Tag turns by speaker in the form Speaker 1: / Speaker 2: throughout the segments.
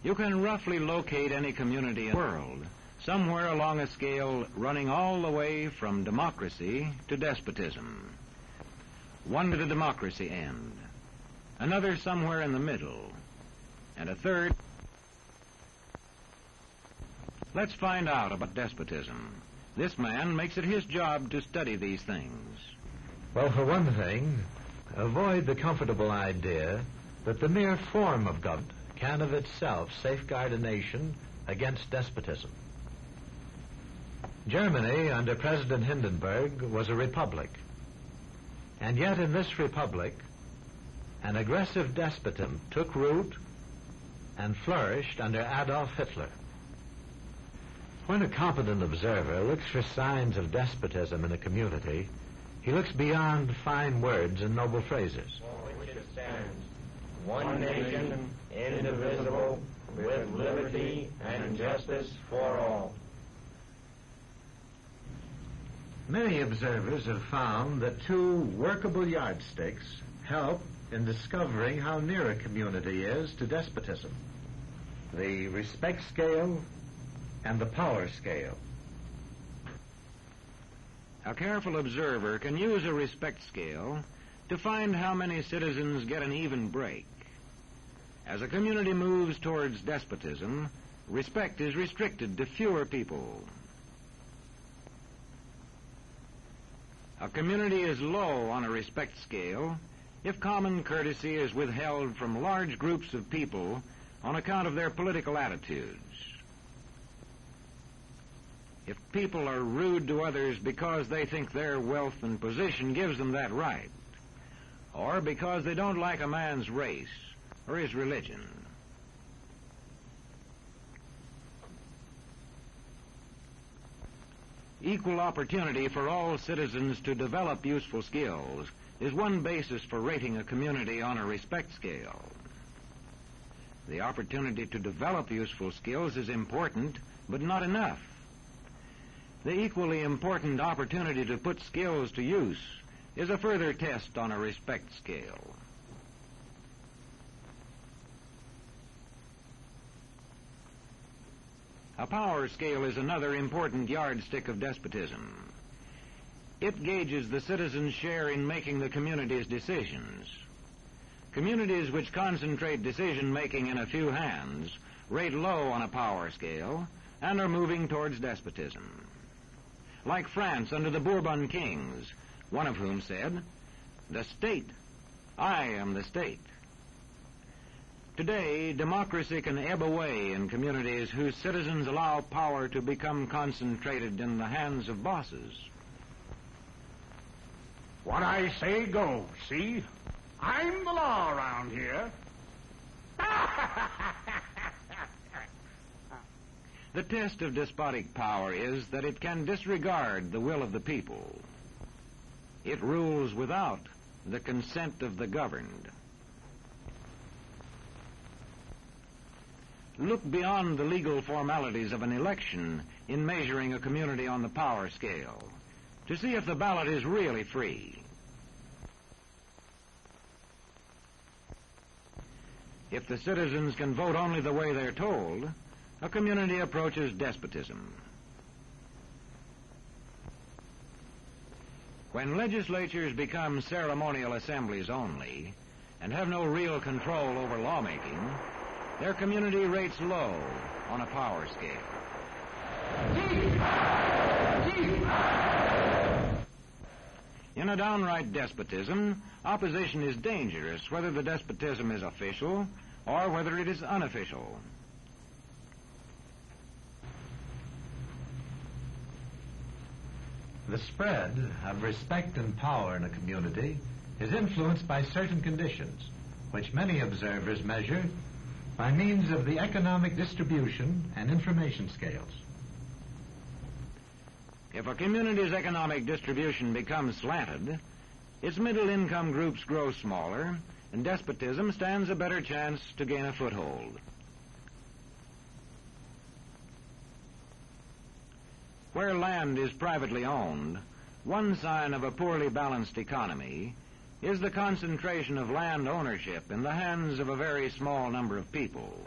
Speaker 1: You can roughly locate any community in the world, somewhere along a scale running all the way from democracy to despotism. One to the democracy end, another somewhere in the middle, and a third. Let's find out about despotism. This man makes it his job to study these things.
Speaker 2: Well, for one thing, avoid the comfortable idea that the mere form of government can of itself safeguard a nation against despotism. Germany, under President Hindenburg, was a republic. And yet in this republic, an aggressive despotism took root and flourished under Adolf Hitler. When a competent observer looks for signs of despotism in a community, he looks beyond fine words and noble phrases.
Speaker 3: For which it stands, one nation, indivisible, with liberty and justice for all.
Speaker 2: Many observers have found that two workable yardsticks help in discovering how near a community is to despotism: the respect scale and the power scale.
Speaker 1: A careful observer can use a respect scale to find how many citizens get an even break. As a community moves towards despotism, respect is restricted to fewer people. A community is low on a respect scale if common courtesy is withheld from large groups of people on account of their political attitudes. If people are rude to others because they think their wealth and position gives them that right, or because they don't like a man's race or his religion. Equal opportunity for all citizens to develop useful skills is one basis for rating a community on a respect scale. The opportunity to develop useful skills is important, but not enough. The equally important opportunity to put skills to use is a further test on a respect scale. A power scale is another important yardstick of despotism. It gauges the citizens' share in making the community's decisions. Communities which concentrate decision-making in a few hands rate low on a power scale and are moving towards despotism. Like France under the Bourbon kings, one of whom said, "The state, I am the state." Today, democracy can ebb away in communities whose citizens allow power to become concentrated in the hands of bosses.
Speaker 4: What I say goes, see? I'm the law around here.
Speaker 1: The test of despotic power is that it can disregard the will of the people. It rules without the consent of the governed. Look beyond the legal formalities of an election in measuring a community on the power scale to see if the ballot is really free. If the citizens can vote only the way they're told, a community approaches despotism. When legislatures become ceremonial assemblies only and have no real control over lawmaking, their community rates low on a power scale. In a downright despotism, opposition is dangerous, whether the despotism is official or whether it is unofficial.
Speaker 2: The spread of respect and power in a community is influenced by certain conditions, which many observers measure by means of the economic distribution and information scales.
Speaker 1: If a community's economic distribution becomes slanted, its middle-income groups grow smaller, and despotism stands a better chance to gain a foothold. Where land is privately owned, one sign of a poorly balanced economy is the concentration of land ownership in the hands of a very small number of people.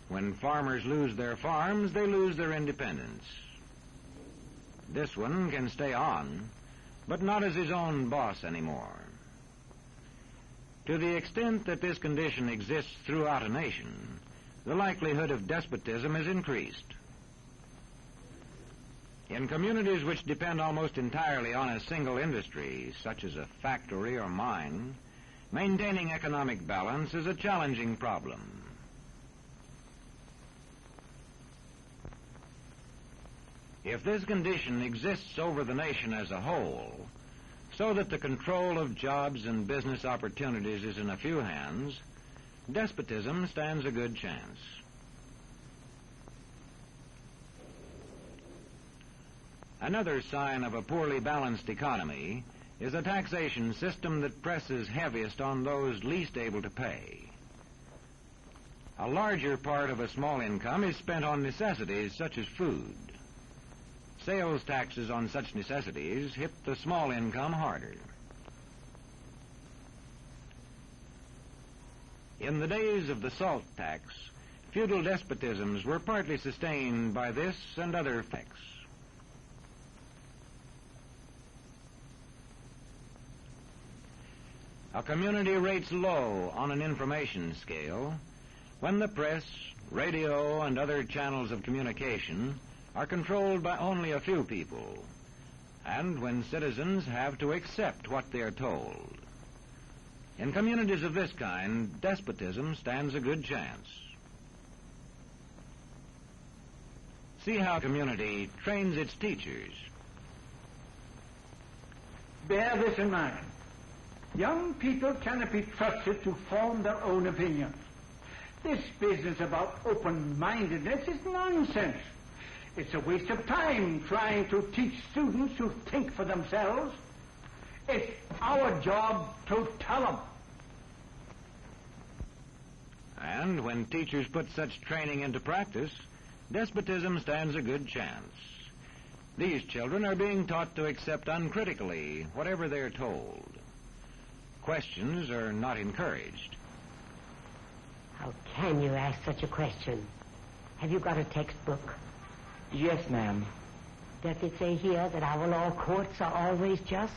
Speaker 1: When farmers lose their farms, they lose their independence. This one can stay on, but not as his own boss anymore. To the extent that this condition exists throughout a nation, the likelihood of despotism is increased. In communities which depend almost entirely on a single industry, such as a factory or mine, maintaining economic balance is a challenging problem. If this condition exists over the nation as a whole, so that the control of jobs and business opportunities is in a few hands, despotism stands a good chance. Another sign of a poorly balanced economy is a taxation system that presses heaviest on those least able to pay. A larger part of a small income is spent on necessities such as food. Sales taxes on such necessities hit the small income harder. In the days of the salt tax, feudal despotisms were partly sustained by this and other effects. A community rates low on an information scale when the press, radio, and other channels of communication are controlled by only a few people, and when citizens have to accept what they are told. In communities of this kind, despotism stands a good chance. See how a community trains its teachers.
Speaker 5: Bear this in mind. Young people cannot be trusted to form their own opinions. This business about open-mindedness is nonsense. It's a waste of time trying to teach students to think for themselves. It's our job to tell them.
Speaker 1: And when teachers put such training into practice, despotism stands a good chance. These children are being taught to accept uncritically whatever they're told. Questions are not encouraged.
Speaker 6: How can you ask such a question? Have you got a textbook?
Speaker 3: Yes, ma'am.
Speaker 6: Does it say here that our law courts are always just?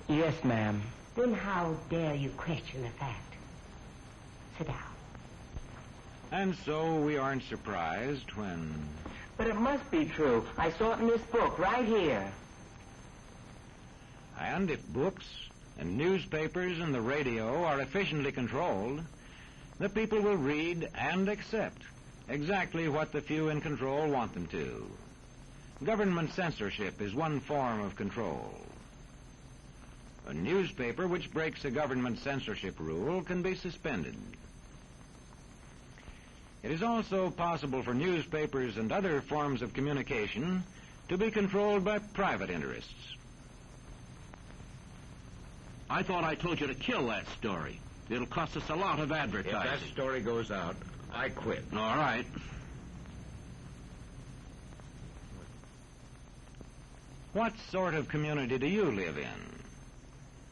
Speaker 3: Yes, ma'am.
Speaker 6: Then how dare you question the fact? Sit down.
Speaker 1: And so we aren't surprised when...
Speaker 3: But it must be true. I saw it in this book right here.
Speaker 1: And if books and newspapers and the radio are efficiently controlled, the people will read and accept exactly what the few in control want them to. Government censorship is one form of control. A newspaper which breaks a government censorship rule can be suspended. It is also possible for newspapers and other forms of communication to be controlled by private interests.
Speaker 7: I thought I told you to kill that story. It'll cost us a lot of advertising.
Speaker 2: If that story goes out, I quit.
Speaker 7: All right.
Speaker 1: What sort of community do you live in?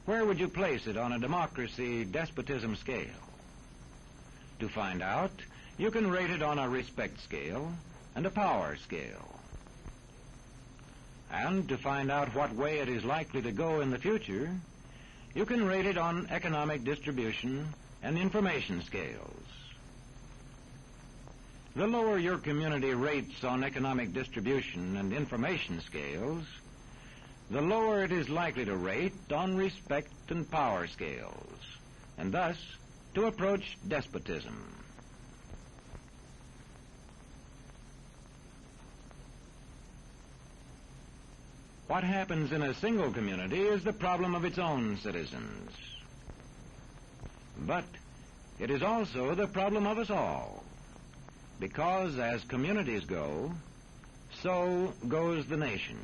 Speaker 1: Where would you place it on a democracy-despotism scale? To find out, you can rate it on a respect scale and a power scale. And to find out what way it is likely to go in the future, you can rate it on economic distribution and information scales. The lower your community rates on economic distribution and information scales, the lower it is likely to rate on respect and power scales, and thus to approach despotism. What happens in a single community is the problem of its own citizens. But it is also the problem of us all, because as communities go, so goes the nation.